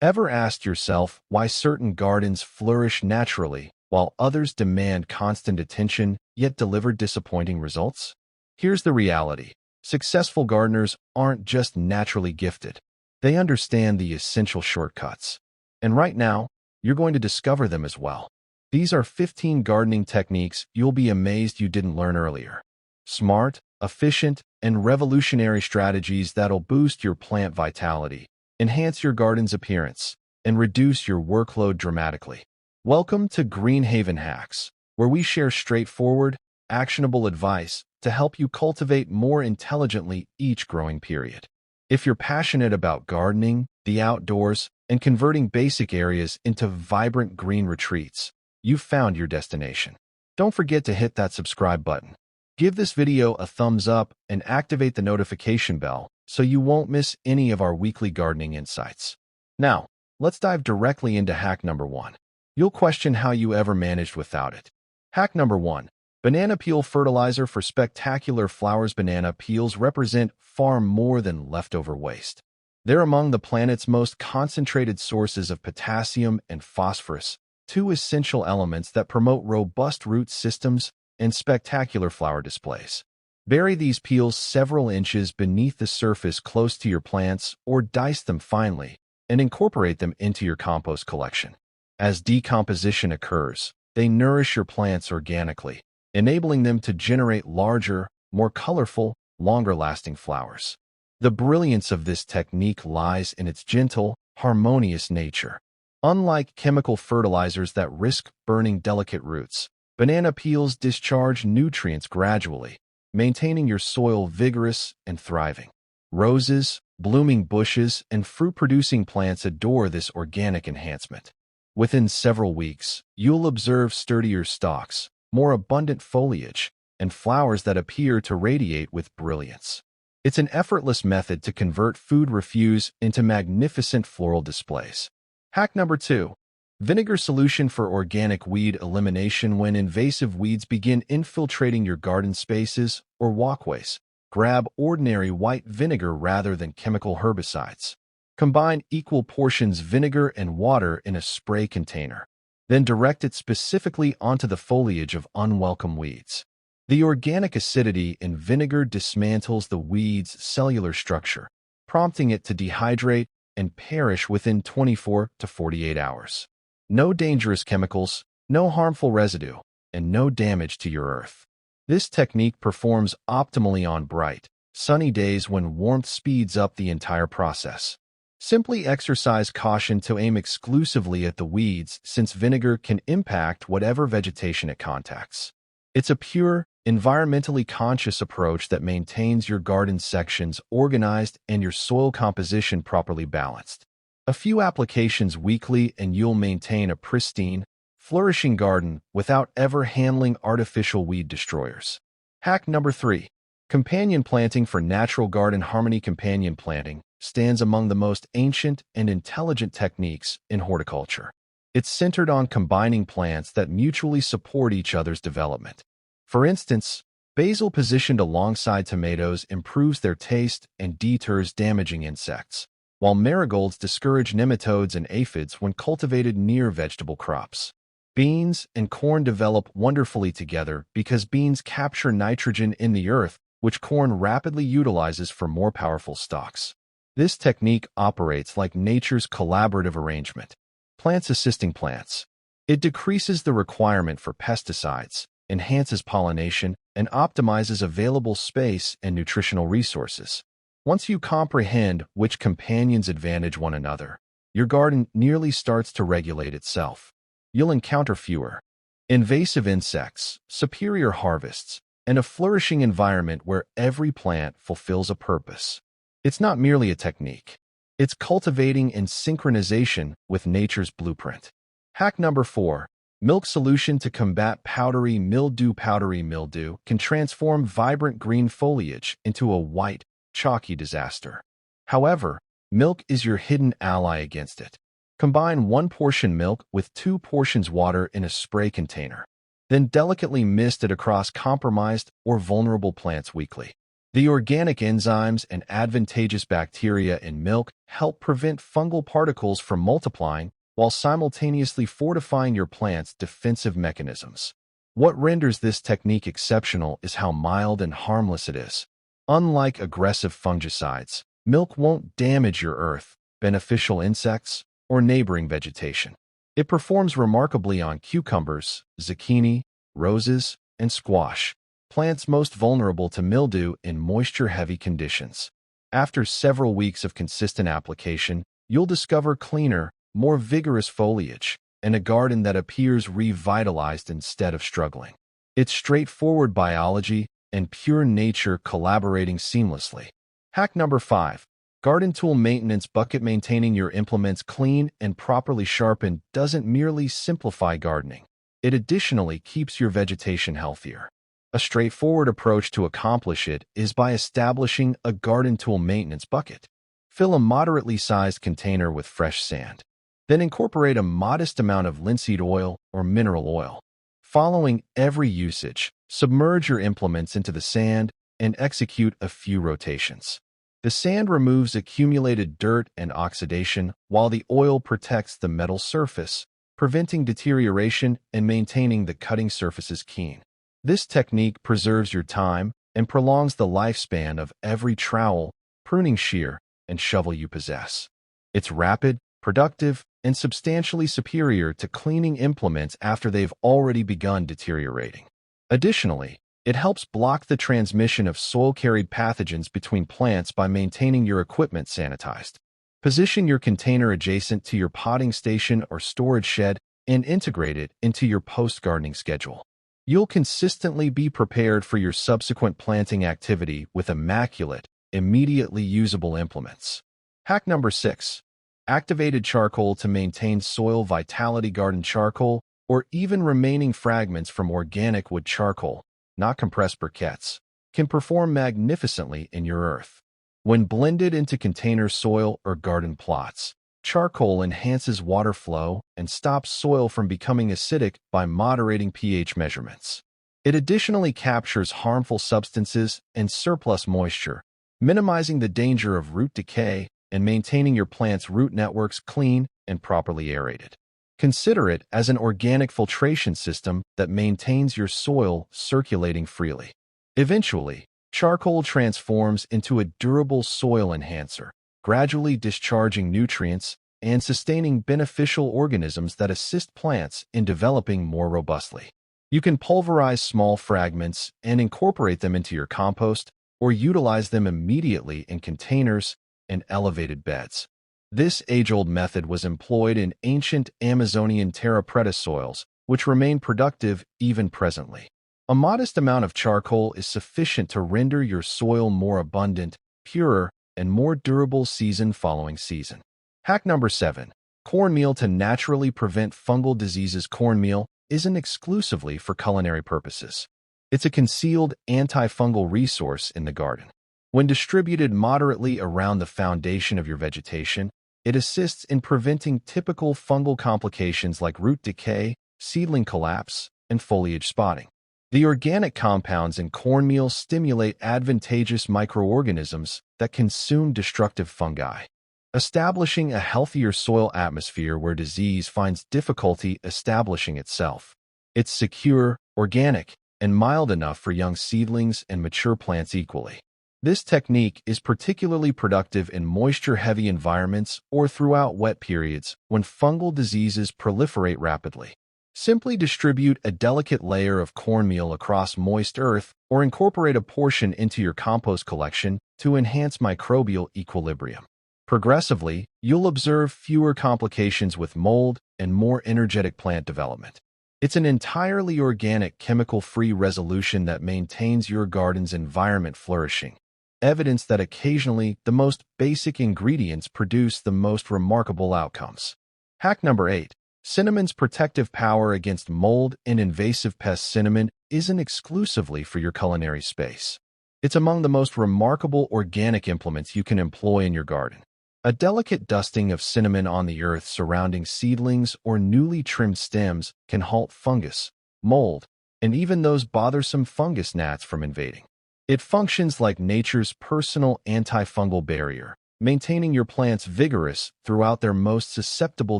Ever asked yourself why certain gardens flourish naturally while others demand constant attention yet deliver disappointing results? Here's the reality. Successful gardeners aren't just naturally gifted. They understand the essential shortcuts. And right now, you're going to discover them as well. These are 15 gardening techniques you'll be amazed you didn't learn earlier. Smart, efficient, and revolutionary strategies that'll boost your plant vitality, enhance your garden's appearance, and reduce your workload dramatically. Welcome to Greenhaven Hacks, where we share straightforward, actionable advice to help you cultivate more intelligently each growing period. If you're passionate about gardening, the outdoors, and converting basic areas into vibrant green retreats, you've found your destination. Don't forget to hit that subscribe button. Give this video a thumbs up and activate the notification bell so you won't miss any of our weekly gardening insights. Now, let's dive directly into hack number 1. You'll question how you ever managed without it. Hack number 1. Banana peel fertilizer for spectacular flowers. Banana peels represent far more than leftover waste. They're among the planet's most concentrated sources of potassium and phosphorus, two essential elements that promote robust root systems and spectacular flower displays. Bury these peels several inches beneath the surface close to your plants or dice them finely and incorporate them into your compost collection. As decomposition occurs, they nourish your plants organically, enabling them to generate larger, more colorful, longer-lasting flowers. The brilliance of this technique lies in its gentle, harmonious nature. Unlike chemical fertilizers that risk burning delicate roots, banana peels discharge nutrients gradually, maintaining your soil vigorous and thriving. Roses, blooming bushes, and fruit-producing plants adore this organic enhancement. Within several weeks, you'll observe sturdier stalks, more abundant foliage, and flowers that appear to radiate with brilliance. It's an effortless method to convert food refuse into magnificent floral displays. Hack number 2. Vinegar solution for organic weed elimination. When invasive weeds begin infiltrating your garden spaces or walkways, grab ordinary white vinegar rather than chemical herbicides. Combine equal portions vinegar and water in a spray container. Then direct it specifically onto the foliage of unwelcome weeds. The organic acidity in vinegar dismantles the weed's cellular structure, prompting it to dehydrate and perish within 24 to 48 hours. No dangerous chemicals, no harmful residue, and no damage to your earth. This technique performs optimally on bright, sunny days when warmth speeds up the entire process. Simply exercise caution to aim exclusively at the weeds, since vinegar can impact whatever vegetation it contacts. It's a pure, environmentally conscious approach that maintains your garden sections organized and your soil composition properly balanced. A few applications weekly and you'll maintain a pristine, flourishing garden without ever handling artificial weed destroyers. Hack number 3. Companion planting for natural garden harmony. Companion planting stands among the most ancient and intelligent techniques in horticulture. It's centered on combining plants that mutually support each other's development. For instance, basil positioned alongside tomatoes improves their taste and deters damaging insects, while marigolds discourage nematodes and aphids when cultivated near vegetable crops. Beans and corn develop wonderfully together because beans capture nitrogen in the earth, which corn rapidly utilizes for more powerful stalks. This technique operates like nature's collaborative arrangement. Plants assisting plants. It decreases the requirement for pesticides, enhances pollination, and optimizes available space and nutritional resources. Once you comprehend which companions advantage one another, your garden nearly starts to regulate itself. You'll encounter fewer invasive insects, superior harvests, and a flourishing environment where every plant fulfills a purpose. It's not merely a technique. It's cultivating in synchronization with nature's blueprint. Hack number 4. Milk solution to combat powdery mildew. Powdery mildew can transform vibrant green foliage into a white, chalky disaster. However, milk is your hidden ally against it. Combine 1 portion milk with 2 portions water in a spray container. Then delicately mist it across compromised or vulnerable plants weekly. The organic enzymes and advantageous bacteria in milk help prevent fungal particles from multiplying while simultaneously fortifying your plant's defensive mechanisms. What renders this technique exceptional is how mild and harmless it is. Unlike aggressive fungicides, milk won't damage your earth, beneficial insects, or neighboring vegetation. It performs remarkably on cucumbers, zucchini, roses, and squash, plants most vulnerable to mildew in moisture-heavy conditions. After several weeks of consistent application, you'll discover cleaner, more vigorous foliage, and a garden that appears revitalized instead of struggling. It's straightforward biology and pure nature collaborating seamlessly. Hack number 5. Garden tool maintenance bucket. Maintaining your implements clean and properly sharpened doesn't merely simplify gardening. It additionally keeps your vegetation healthier. A straightforward approach to accomplish it is by establishing a garden tool maintenance bucket. Fill a moderately sized container with fresh sand. Then incorporate a modest amount of linseed oil or mineral oil. Following every usage, submerge your implements into the sand and execute a few rotations. The sand removes accumulated dirt and oxidation, while the oil protects the metal surface, preventing deterioration and maintaining the cutting surfaces keen. This technique preserves your time and prolongs the lifespan of every trowel, pruning shear, and shovel you possess. It's rapid, productive, and substantially superior to cleaning implements after they've already begun deteriorating. Additionally, it helps block the transmission of soil-carried pathogens between plants by maintaining your equipment sanitized. Position your container adjacent to your potting station or storage shed and integrate it into your post-gardening schedule. You'll consistently be prepared for your subsequent planting activity with immaculate, immediately usable implements. Hack number 6. Activated charcoal. To maintain soil vitality, garden charcoal, or even remaining fragments from organic wood charcoal, not compressed briquettes, can perform magnificently in your earth. When blended into container soil or garden plots, charcoal enhances water flow and stops soil from becoming acidic by moderating pH measurements. It additionally captures harmful substances and surplus moisture, minimizing the danger of root decay and maintaining your plant's root networks clean and properly aerated. Consider it as an organic filtration system that maintains your soil circulating freely. Eventually, charcoal transforms into a durable soil enhancer, gradually discharging nutrients and sustaining beneficial organisms that assist plants in developing more robustly. You can pulverize small fragments and incorporate them into your compost, or utilize them immediately in containers and elevated beds. This age-old method was employed in ancient Amazonian terra preta soils, which remain productive even presently. A modest amount of charcoal is sufficient to render your soil more abundant, purer, and more durable season following season. Hack number 7. Cornmeal. To naturally prevent fungal diseases. Cornmeal isn't exclusively for culinary purposes. It's a concealed antifungal resource in the garden. When distributed moderately around the foundation of your vegetation, it assists in preventing typical fungal complications like root decay, seedling collapse, and foliage spotting. The organic compounds in cornmeal stimulate advantageous microorganisms that consume destructive fungi, establishing a healthier soil atmosphere where disease finds difficulty establishing itself. It's secure, organic, and mild enough for young seedlings and mature plants equally. This technique is particularly productive in moisture-heavy environments or throughout wet periods when fungal diseases proliferate rapidly. Simply distribute a delicate layer of cornmeal across moist earth or incorporate a portion into your compost collection to enhance microbial equilibrium. Progressively, you'll observe fewer complications with mold and more energetic plant development. It's an entirely organic, chemical-free resolution that maintains your garden's environment flourishing. Evidence that occasionally the most basic ingredients produce the most remarkable outcomes. Hack number 8. Cinnamon's protective power against mold and invasive pests. Cinnamon isn't exclusively for your culinary space. It's among the most remarkable organic implements you can employ in your garden. A delicate dusting of cinnamon on the earth surrounding seedlings or newly trimmed stems can halt fungus, mold, and even those bothersome fungus gnats from invading. It functions like nature's personal antifungal barrier, maintaining your plants vigorous throughout their most susceptible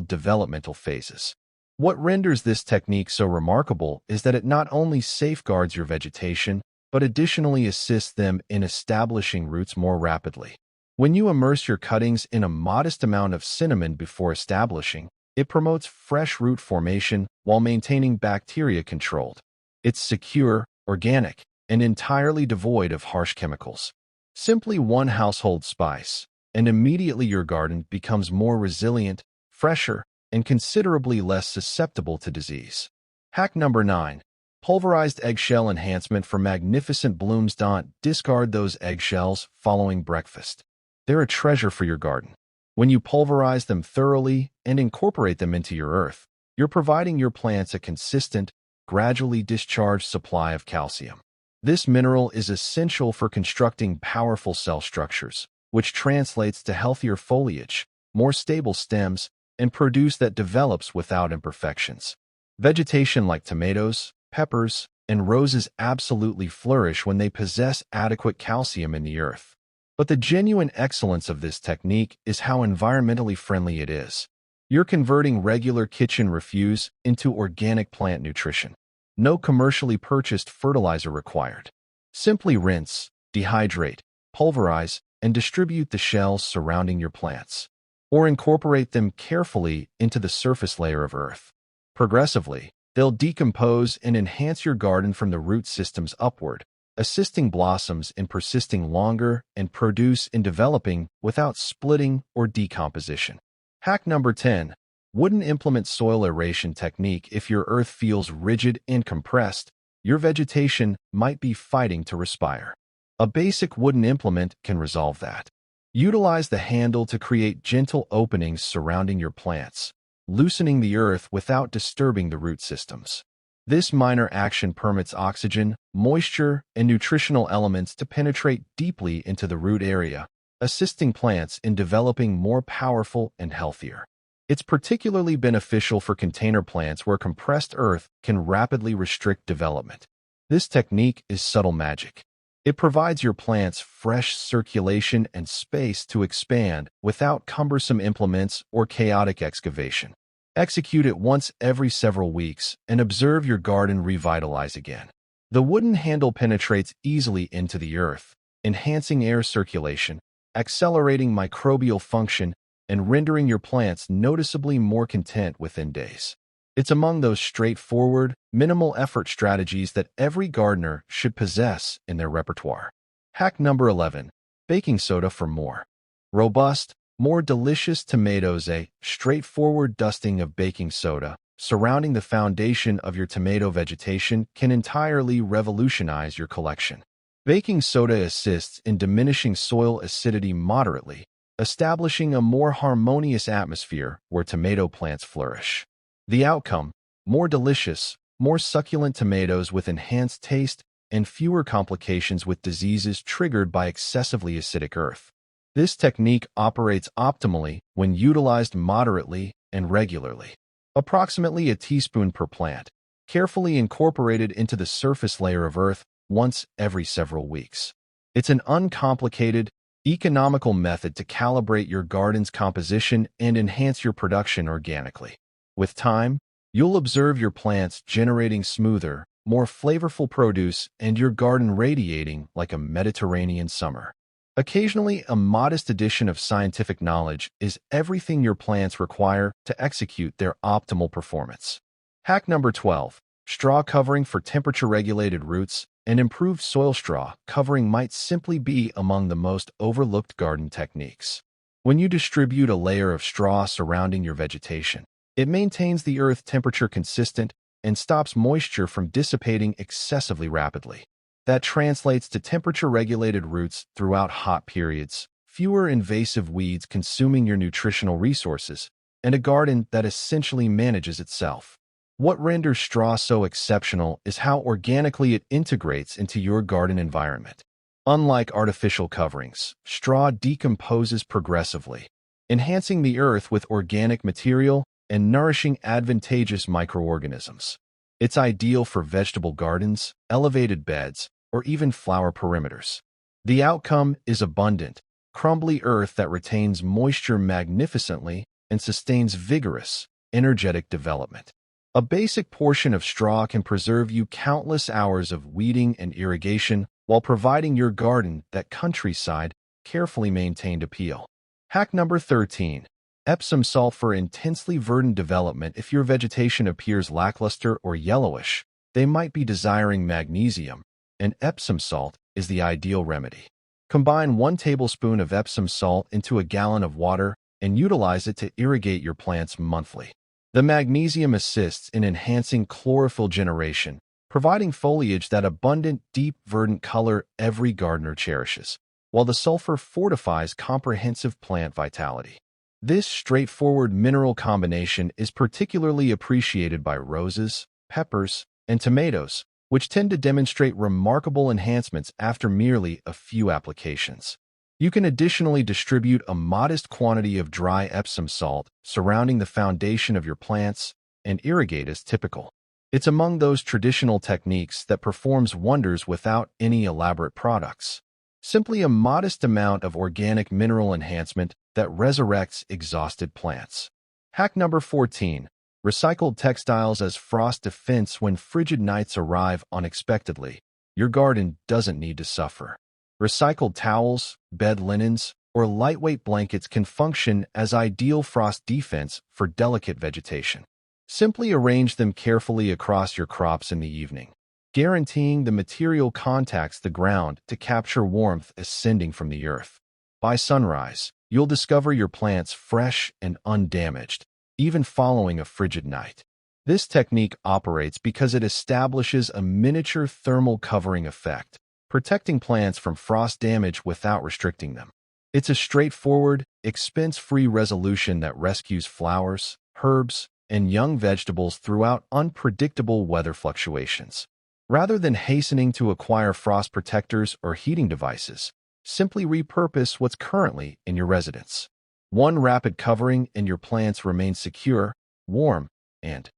developmental phases. What renders this technique so remarkable is that it not only safeguards your vegetation, but additionally assists them in establishing roots more rapidly. When you immerse your cuttings in a modest amount of cinnamon before establishing, it promotes fresh root formation while maintaining bacteria controlled. It's secure, organic, and entirely devoid of harsh chemicals. Simply one household spice, and immediately your garden becomes more resilient, fresher, and considerably less susceptible to disease. Hack number 9. Pulverized eggshell enhancement for magnificent blooms. Don't discard those eggshells following breakfast. They're a treasure for your garden. When you pulverize them thoroughly and incorporate them into your earth, you're providing your plants a consistent, gradually discharged supply of calcium. This mineral is essential for constructing powerful cell structures, which translates to healthier foliage, more stable stems, and produce that develops without imperfections. Vegetation like tomatoes, peppers, and roses absolutely flourish when they possess adequate calcium in the earth. But the genuine excellence of this technique is how environmentally friendly it is. You're converting regular kitchen refuse into organic plant nutrition. No commercially purchased fertilizer required. Simply rinse, dehydrate, pulverize, and distribute the shells surrounding your plants, or incorporate them carefully into the surface layer of earth. Progressively, they'll decompose and enhance your garden from the root systems upward, assisting blossoms in persisting longer and produce in developing without splitting or decomposition. Hack number 10. Wooden implement soil aeration technique. If your earth feels rigid and compressed, your vegetation might be fighting to respire. A basic wooden implement can resolve that. Utilize the handle to create gentle openings surrounding your plants, loosening the earth without disturbing the root systems. This minor action permits oxygen, moisture, and nutritional elements to penetrate deeply into the root area, assisting plants in developing more powerful and healthier. It's particularly beneficial for container plants where compressed earth can rapidly restrict development. This technique is subtle magic. It provides your plants fresh circulation and space to expand without cumbersome implements or chaotic excavation. Execute it once every several weeks and observe your garden revitalize again. The wooden handle penetrates easily into the earth, enhancing air circulation, accelerating microbial function, and rendering your plants noticeably more content within days. It's among those straightforward, minimal-effort strategies that every gardener should possess in their repertoire. Hack number 11. Baking soda for more robust, more delicious tomatoes. A straightforward dusting of baking soda surrounding the foundation of your tomato vegetation can entirely revolutionize your collection. Baking soda assists in diminishing soil acidity moderately, establishing a more harmonious atmosphere where tomato plants flourish. The outcome: more delicious, more succulent tomatoes with enhanced taste and fewer complications with diseases triggered by excessively acidic earth. This technique operates optimally when utilized moderately and regularly. Approximately a teaspoon per plant, carefully incorporated into the surface layer of earth once every several weeks. It's an uncomplicated, economical method to calibrate your garden's composition and enhance your production organically. With time, you'll observe your plants generating smoother, more flavorful produce and your garden radiating like a Mediterranean summer. Occasionally, a modest addition of scientific knowledge is everything your plants require to execute their optimal performance. Hack number 12. Straw covering for temperature-regulated roots. An improved soil straw covering might simply be among the most overlooked garden techniques. When you distribute a layer of straw surrounding your vegetation, it maintains the earth temperature consistent and stops moisture from dissipating excessively rapidly. That translates to temperature-regulated roots throughout hot periods, fewer invasive weeds consuming your nutritional resources, and a garden that essentially manages itself. What renders straw so exceptional is how organically it integrates into your garden environment. Unlike artificial coverings, straw decomposes progressively, enhancing the earth with organic material and nourishing advantageous microorganisms. It's ideal for vegetable gardens, elevated beds, or even flower perimeters. The outcome is abundant, crumbly earth that retains moisture magnificently and sustains vigorous, energetic development. A basic portion of straw can preserve you countless hours of weeding and irrigation while providing your garden that countryside, carefully maintained appeal. Hack number 13. Epsom salt for intensely verdant development. If your vegetation appears lackluster or yellowish, they might be desiring magnesium, and Epsom salt is the ideal remedy. Combine 1 tablespoon of Epsom salt into a gallon of water and utilize it to irrigate your plants monthly. The magnesium assists in enhancing chlorophyll generation, providing foliage that abundant, deep, verdant color every gardener cherishes, while the sulfur fortifies comprehensive plant vitality. This straightforward mineral combination is particularly appreciated by roses, peppers, and tomatoes, which tend to demonstrate remarkable enhancements after merely a few applications. You can additionally distribute a modest quantity of dry Epsom salt surrounding the foundation of your plants and irrigate as typical. It's among those traditional techniques that performs wonders without any elaborate products. Simply a modest amount of organic mineral enhancement that resurrects exhausted plants. Hack number 14. Recycled textiles as frost defense. When frigid nights arrive unexpectedly, your garden doesn't need to suffer. Recycled towels, bed linens, or lightweight blankets can function as ideal frost defense for delicate vegetation. Simply arrange them carefully across your crops in the evening, guaranteeing the material contacts the ground to capture warmth ascending from the earth. By sunrise, you'll discover your plants fresh and undamaged, even following a frigid night. This technique operates because it establishes a miniature thermal covering effect, protecting plants from frost damage without restricting them. It's a straightforward, expense-free resolution that rescues flowers, herbs, and young vegetables throughout unpredictable weather fluctuations. Rather than hastening to acquire frost protectors or heating devices, simply repurpose what's currently in your residence. One rapid covering and your plants remain secure, warm, and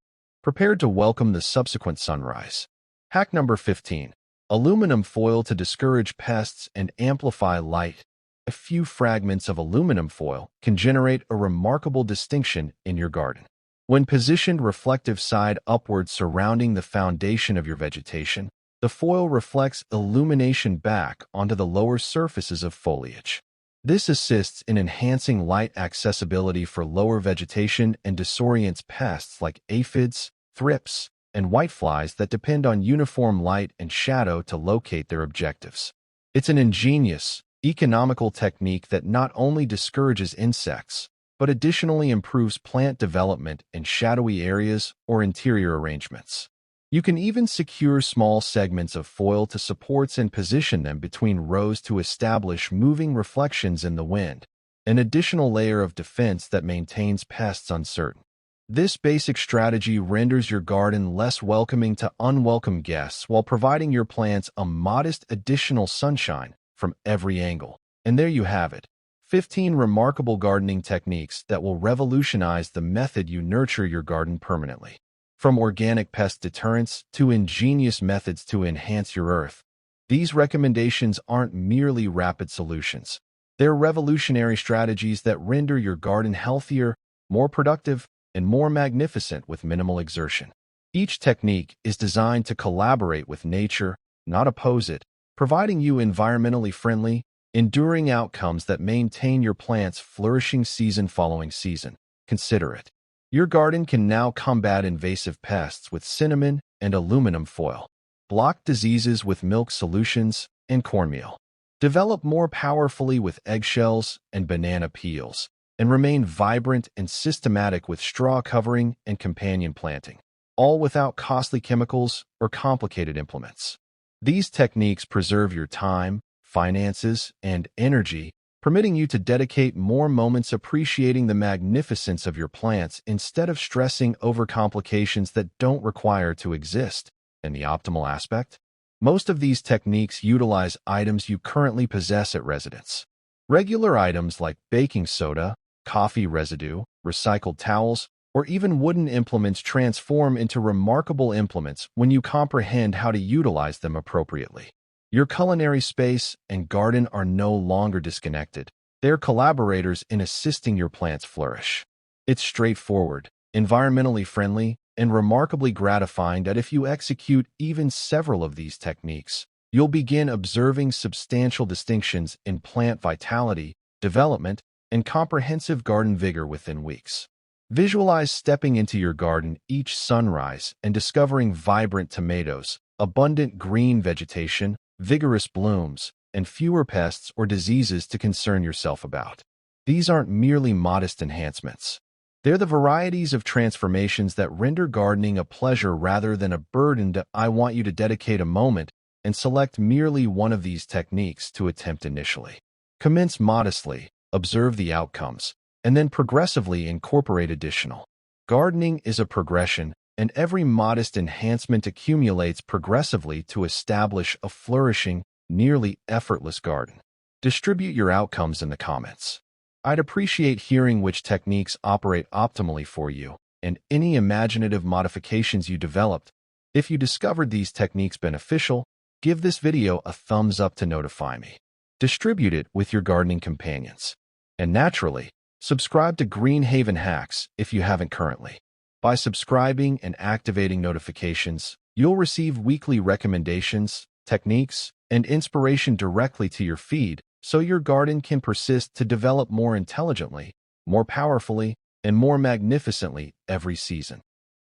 prepared to welcome the subsequent sunrise. Hack number 15. Aluminum foil to discourage pests and amplify light. A few fragments of aluminum foil can generate a remarkable distinction in your garden. When positioned reflective side upward surrounding the foundation of your vegetation, the foil reflects illumination back onto the lower surfaces of foliage. This assists in enhancing light accessibility for lower vegetation and disorients pests like aphids, thrips, and whiteflies that depend on uniform light and shadow to locate their objectives. It's an ingenious, economical technique that not only discourages insects, but additionally improves plant development in shadowy areas or interior arrangements. You can even secure small segments of foil to supports and position them between rows to establish moving reflections in the wind, an additional layer of defense that maintains pests uncertain. This basic strategy renders your garden less welcoming to unwelcome guests while providing your plants a modest additional sunshine from every angle. And there you have it, 15 remarkable gardening techniques that will revolutionize the method you nurture your garden permanently. From organic pest deterrents to ingenious methods to enhance your earth, these recommendations aren't merely rapid solutions. They're revolutionary strategies that render your garden healthier, more productive, and more magnificent with minimal exertion. Each technique is designed to collaborate with nature, not oppose it, providing you environmentally friendly, enduring outcomes that maintain your plants flourishing season following season. Consider it. Your garden can now combat invasive pests with cinnamon and aluminum foil, block diseases with milk solutions and cornmeal, develop more powerfully with eggshells and banana peels, and remain vibrant and systematic with straw covering and companion planting, all without costly chemicals or complicated implements. These techniques preserve your time, finances, and energy, permitting you to dedicate more moments appreciating the magnificence of your plants instead of stressing over complications that don't require to exist. In the optimal aspect, most of these techniques utilize items you currently possess at residence. Regular items like baking soda, coffee residue, recycled towels, or even wooden implements transform into remarkable implements when you comprehend how to utilize them appropriately. Your culinary space and garden are no longer disconnected. They're collaborators in assisting your plants flourish. It's straightforward, environmentally friendly, and remarkably gratifying that if you execute even several of these techniques, you'll begin observing substantial distinctions in plant vitality, development, and comprehensive garden vigor within weeks. Visualize stepping into your garden each sunrise and discovering vibrant tomatoes, abundant green vegetation, vigorous blooms, and fewer pests or diseases to concern yourself about. These aren't merely modest enhancements. They're the varieties of transformations that render gardening a pleasure rather than a burden. I want you to dedicate a moment and select merely one of these techniques to attempt initially. Commence modestly, observe the outcomes, and then progressively incorporate additional. Gardening is a progression, and every modest enhancement accumulates progressively to establish a flourishing, nearly effortless garden. Distribute your outcomes in the comments. I'd appreciate hearing which techniques operate optimally for you and any imaginative modifications you developed. If you discovered these techniques beneficial, give this video a thumbs up to notify me. Distribute it with your gardening companions. And naturally, subscribe to Green Haven Hacks if you haven't currently. By subscribing and activating notifications, you'll receive weekly recommendations, techniques, and inspiration directly to your feed so your garden can persist to develop more intelligently, more powerfully, and more magnificently every season.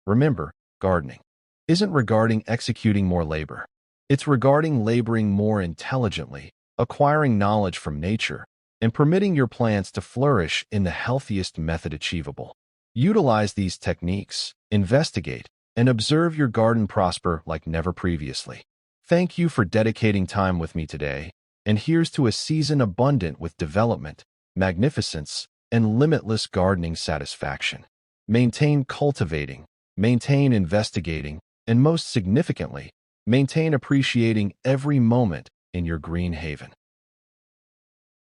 Remember, gardening isn't regarding executing more labor. It's regarding laboring more intelligently, acquiring knowledge from nature, and permitting your plants to flourish in the healthiest method achievable. Utilize these techniques, investigate, and observe your garden prosper like never previously. Thank you for dedicating time with me today, and here's to a season abundant with development, magnificence, and limitless gardening satisfaction. Maintain cultivating, maintain investigating, and most significantly, maintain appreciating every moment in your green haven.